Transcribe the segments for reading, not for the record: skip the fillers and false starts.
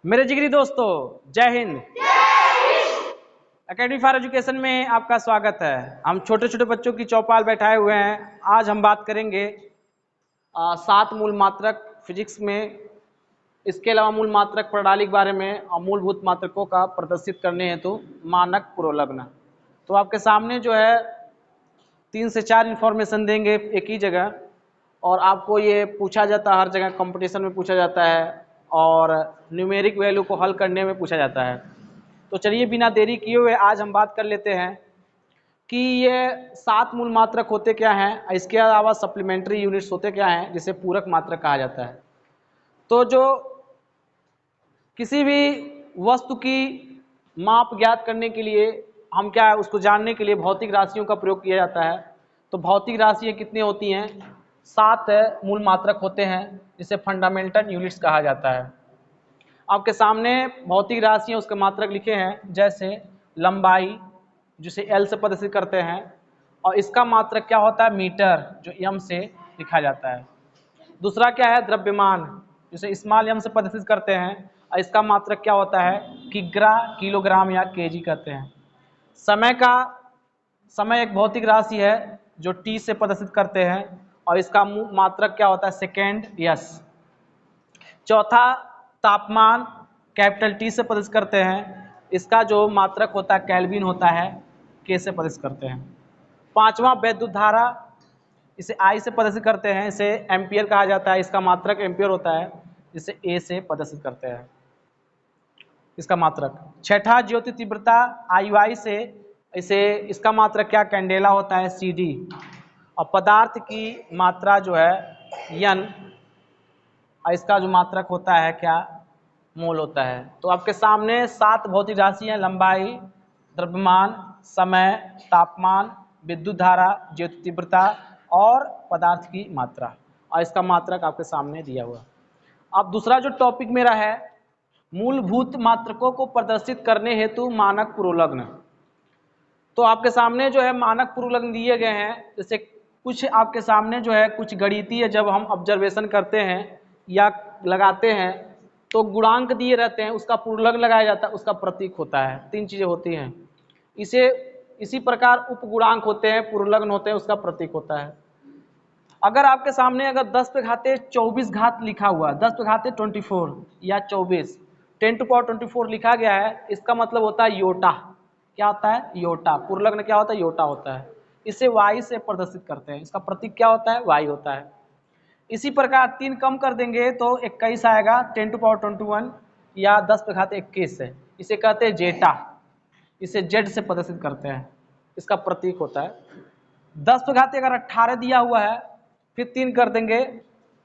मेरे जिगरी दोस्तों, जय हिंद। एकेडमी फॉर एजुकेशन में आपका स्वागत है। हम छोटे छोटे बच्चों की चौपाल बैठाए हुए हैं। आज हम बात करेंगे 7 मूल मात्रक फिजिक्स में, इसके अलावा मूल मात्रक प्रणाली के बारे में और मूलभूत मात्रकों का प्रदर्शित करने हेतु मानक पुरोलग्न। तो आपके सामने जो है 3 से 4 इन्फॉर्मेशन देंगे एक ही जगह, और आपको ये पूछा जाता है, हर जगह कंपटीशन में पूछा जाता है और न्यूमेरिक वैल्यू को हल करने में पूछा जाता है। तो चलिए बिना देरी किए हुए आज हम बात कर लेते हैं कि ये 7 मूल मात्रक होते क्या हैं, इसके अलावा सप्लीमेंट्री यूनिट्स होते क्या हैं, जिसे पूरक मात्रक कहा जाता है। तो जो किसी भी वस्तु की माप ज्ञात करने के लिए हम क्या है, उसको जानने के लिए भौतिक राशियों का प्रयोग किया जाता है। तो भौतिक राशियाँ कितनी होती हैं? 7 मूल मात्रक होते हैं, जिसे फंडामेंटल यूनिट्स कहा जाता है। आपके सामने भौतिक राशियाँ उसके मात्रक लिखे हैं, जैसे लंबाई जिसे एल से प्रदर्शित करते हैं, और इसका मात्रक क्या होता है? मीटर, जो एम से लिखा जाता है। दूसरा क्या है? द्रव्यमान, जिसे स्मॉल एम से प्रदर्शित करते हैं, और इसका मात्रक क्या होता है? किग्रा, किलोग्राम या केजी कहते हैं। समय एक भौतिक राशि है जो टी से प्रदर्शित करते हैं, और इसका मात्रक क्या होता है? Second, yes. चौथा तापमान, कैपिटल टी से प्रदर्शित करते हैं, इसका जो मात्रक होता है केल्विन होता है, के से प्रदर्शित करते हैं। पांचवा वैद्युत धारा, इसे आई से प्रदर्शित करते हैं, इसे एम्पियर कहा जाता है, इसका मात्रक एम्पियर होता है, जिसे ए से प्रदर्शित करते हैं, इसका मात्रक। छठा ज्योति तीव्रता, आई वाई से, इसे इसका मात्रक क्या? कैंडेला होता है, सी डी। और पदार्थ की मात्रा जो है यन, इसका जो मात्रक होता है क्या? मोल होता है। तो आपके सामने 7 भौतिक राशि हैं: लंबाई, द्रव्यमान, समय, तापमान, विद्युत धारा, ज्योति तीव्रता और पदार्थ की मात्रा, और इसका मात्रक आपके सामने दिया हुआ। अब दूसरा जो टॉपिक मेरा है, मूलभूत मात्रकों को प्रदर्शित करने हेतु मानक पुरोलग्न। तो आपके सामने जो है मानक पुरोलग्न दिए गए हैं। जैसे कुछ आपके सामने जो है कुछ गणितीय, जब हम ऑब्जर्वेशन करते हैं या लगाते हैं तो गुणांक दिए रहते हैं, उसका पुरोलग्न लगाया जाता है, उसका प्रतीक होता है। 3 चीज़ें होती हैं। इसी प्रकार उपगुणांक होते हैं, पुरोलग्न होते हैं, उसका प्रतीक होता है। अगर आपके सामने अगर 10 पे घाते 24 घात लिखा हुआ, 10 पे घाते 24 या 24, 10 टू पावर 24 लिखा गया है, इसका मतलब होता है योटा। क्या होता है? योटा। पुरोलग्न क्या होता है? योटा होता है। इसे वाई से प्रदर्शित करते हैं, इसका प्रतीक क्या होता है? वाई होता है। इसी प्रकार 3 कम कर देंगे तो 21 आएगा, 10 टू पावर 21 या 10 पे घाते 21 है, इसे कहते हैं जेटा। इसे जेड से प्रदर्शित करते हैं, इसका प्रतीक होता है। 10 पे घाते अगर 18 दिया हुआ है, फिर 3 कर देंगे,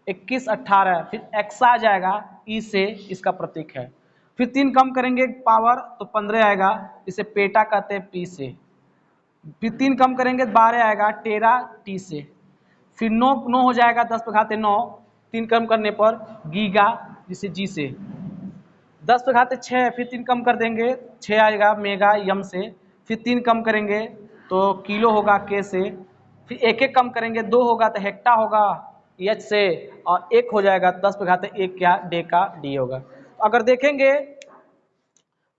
21 18, फिर एक्स आ जाएगा, ई से, इसका प्रतीक है। फिर 3 कम करेंगे पावर तो 15 आएगा, इसे पेटा कहते हैं, पी से। फिर 3 कम करेंगे 12 आएगा, टेरा, टी से। फिर 9 हो जाएगा, 10 पे घाते 9, 3 कम करने पर गीगा, जिसे जी से। 10 पे घाते 6, फिर 3 कम कर देंगे, 6 आएगा, मेगा, यम से। फिर 3 कम करेंगे तो किलो होगा, के से। फिर 1 कम करेंगे, 2 होगा तो हेक्टा होगा, एच से। और 1 हो जाएगा, 10 पे घाते 1 क्या? डेका, डी होगा। अगर देखेंगे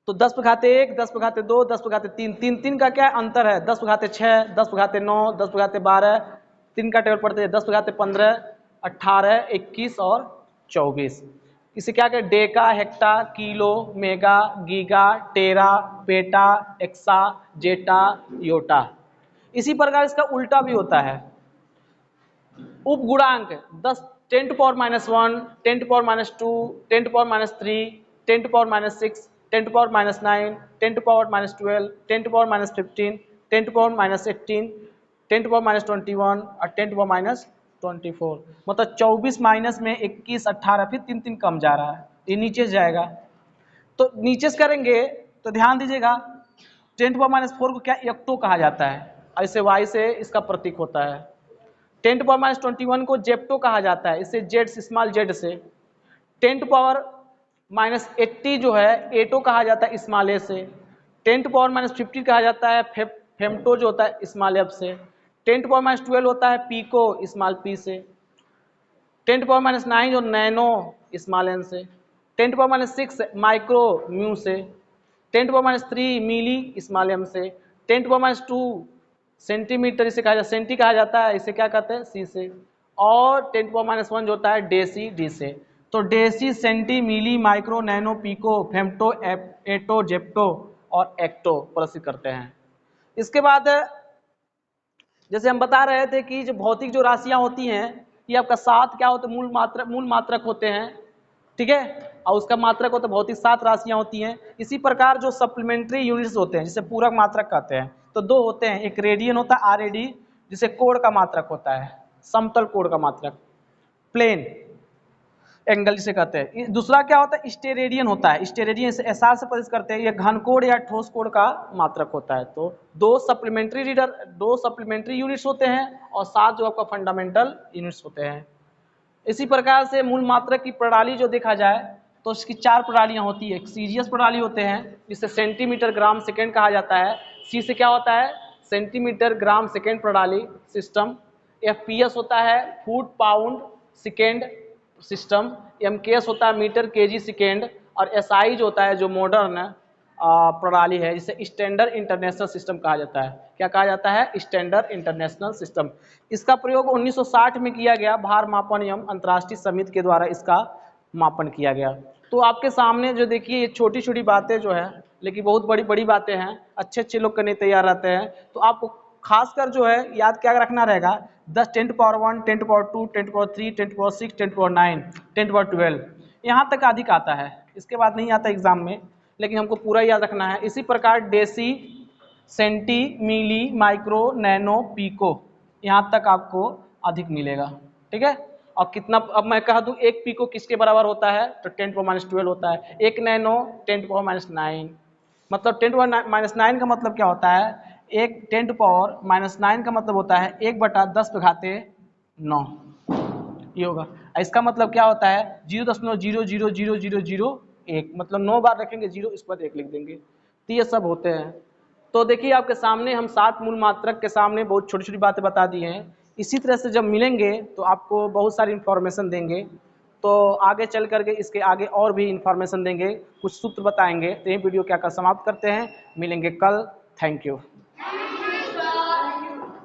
तो 10 पे घाते 1, 10 पे घाते 2, 10 पे घाते 3, 3 का क्या अंतर है? 10 पे घाते 6, 10 पे घाते 9, 10 पे घाते 12, 3 का टेबल पढ़ते हैं, 10 पे घाते 15, 18, 21 और 24। इसे क्या कहते हैं? Deca, hecto, kilo, mega, giga, tera, peta, exa, zetta, yotta. इसी प्रकार इसका उल्टा भी होता है। उपगुणांक 10 to power -1, 10 to power -2, 10 to power -3, 10 to power -6, 10 to power -9, 10 to power -12, 10 to power -15, 10 to power -18, 10 to power -21 और 10 टू पावर -24। मतलब 24 माइनस में 21 18, फिर 3 कम जा रहा है, ये नीचे जाएगा। तो नीचे से करेंगे तो ध्यान दीजिएगा, 10 टू पावर -4 को क्या? एक्टो कहा जाता है, ऐसे वाई से इसका प्रतीक होता है। 10 टू पावर -21 को जेप्टो कहा जाता है, इसे जेड, स्मॉल जेड से। 10 टू पावर -80 जो है एटो कहा जाता है, स्मॉल ए से। 10 टू पावर -50 कहा जाता है फेमटो, जो होता है स्मॉल एफ से। 10 टू पावर -12 होता है पीको, स्मॉल पी से। 10 टू पावर -9 जो नैनो, स्मॉल एन से। 10⁻⁶ माइक्रो म्यू से, 10⁻³ मिली स्मॉल m से, 10⁻² सेंटीमीटर इसे कहा जाता है, सेंटी कहा जाता है, इसे क्या कहते हैं सी से, और 10⁻1 जो होता है डेसी डी से। तो डेसी, सेंटी, मिली, माइक्रो, नैनो, पिको, फेम्टो, एटो, जेप्टो और एक्टो प्रदर्शित करते हैं। इसके बाद जैसे हम बता रहे थे कि जो भौतिक जो राशियां होती हैं ये आपका 7 क्या होते हैं, मूल मात्रक होते हैं, ठीक है, और उसका मात्रक होता है भौतिक 7 राशियां होती हैं। इसी प्रकार जो सप्लीमेंट्री यूनिट्स होते हैं जिसे पूरक मात्रक कहते हैं, तो 2 होते हैं, एक रेडियन होता है RAD जिसे कोण का मात्रक होता है, समतल कोण का मात्रक, प्लेन एंगल जिसे कहते हैं। दूसरा क्या होता है, स्टेरेडियन होता है, स्टेरेडियन से SR से प्रदर्शित करते हैं, ये घन कोण या ठोस कोण का मात्रक होता है। तो 2 सप्लीमेंट्री यूनिट्स होते हैं और 7 जो आपका फंडामेंटल यूनिट्स होते हैं। इसी प्रकार से मूल मात्रक की प्रणाली जो देखा जाए तो इसकी 4 प्रणालियां होती है। एक सीजीएस प्रणाली होते हैं जिसे सेंटीमीटर ग्राम सेकेंड कहा जाता है, सी से क्या होता है सेंटीमीटर ग्राम सेकेंड प्रणाली सिस्टम, FPS होता है foot pound second system, MKS होता है मीटर केजी सेकेंड, और SI जो होता है जो मॉडर्न प्रणाली है जिसे स्टैंडर्ड इंटरनेशनल सिस्टम कहा जाता है। क्या कहा जाता है, स्टैंडर्ड इंटरनेशनल सिस्टम। इसका प्रयोग 1960 में किया गया, भार मापन एवं अंतर्राष्ट्रीय समिति के द्वारा इसका मापन किया गया। तो आपके सामने जो देखिए ये छोटी छोटी बातें जो है, लेकिन बहुत बड़ी बड़ी बातें हैं, अच्छे लोग करने तैयार रहते हैं। तो आपको खासकर जो है याद क्या रखना रहेगा, 10⁻1, 10⁻2, 10⁻3, 10⁻6, 10⁻9, 10⁻12 यहाँ तक अधिक आता है, इसके बाद नहीं आता एग्जाम में, लेकिन हमको पूरा याद रखना है। इसी प्रकार डेसी, सेंटी, मिली, माइक्रो, नैनो, पीको यहाँ तक आपको अधिक मिलेगा, ठीक है। और कितना, अब मैं कह दूं एक पीको किसके बराबर होता है, तो 10⁻12 होता है। एक नैनो 10⁻9, मतलब 10⁻9 का मतलब क्या होता है, एक 10⁻9 का मतलब होता है 1/10⁹ ये होगा। इसका मतलब क्या होता है 0.0000001, मतलब 9 बार रखेंगे 0, इस पर 1 लिख देंगे। तो ये सब होते हैं। तो देखिए आपके सामने हम 7 मूल मात्रक के सामने बहुत छोटी छोटी बातें बता दी हैं। इसी तरह से जब मिलेंगे तो आपको बहुत सारी इन्फॉर्मेशन देंगे, तो आगे चल करके इसके आगे और भी इन्फॉर्मेशन देंगे, कुछ सूत्र बताएंगे। तो ये वीडियो क्या कर समाप्त करते हैं, मिलेंगे कल। Thank you.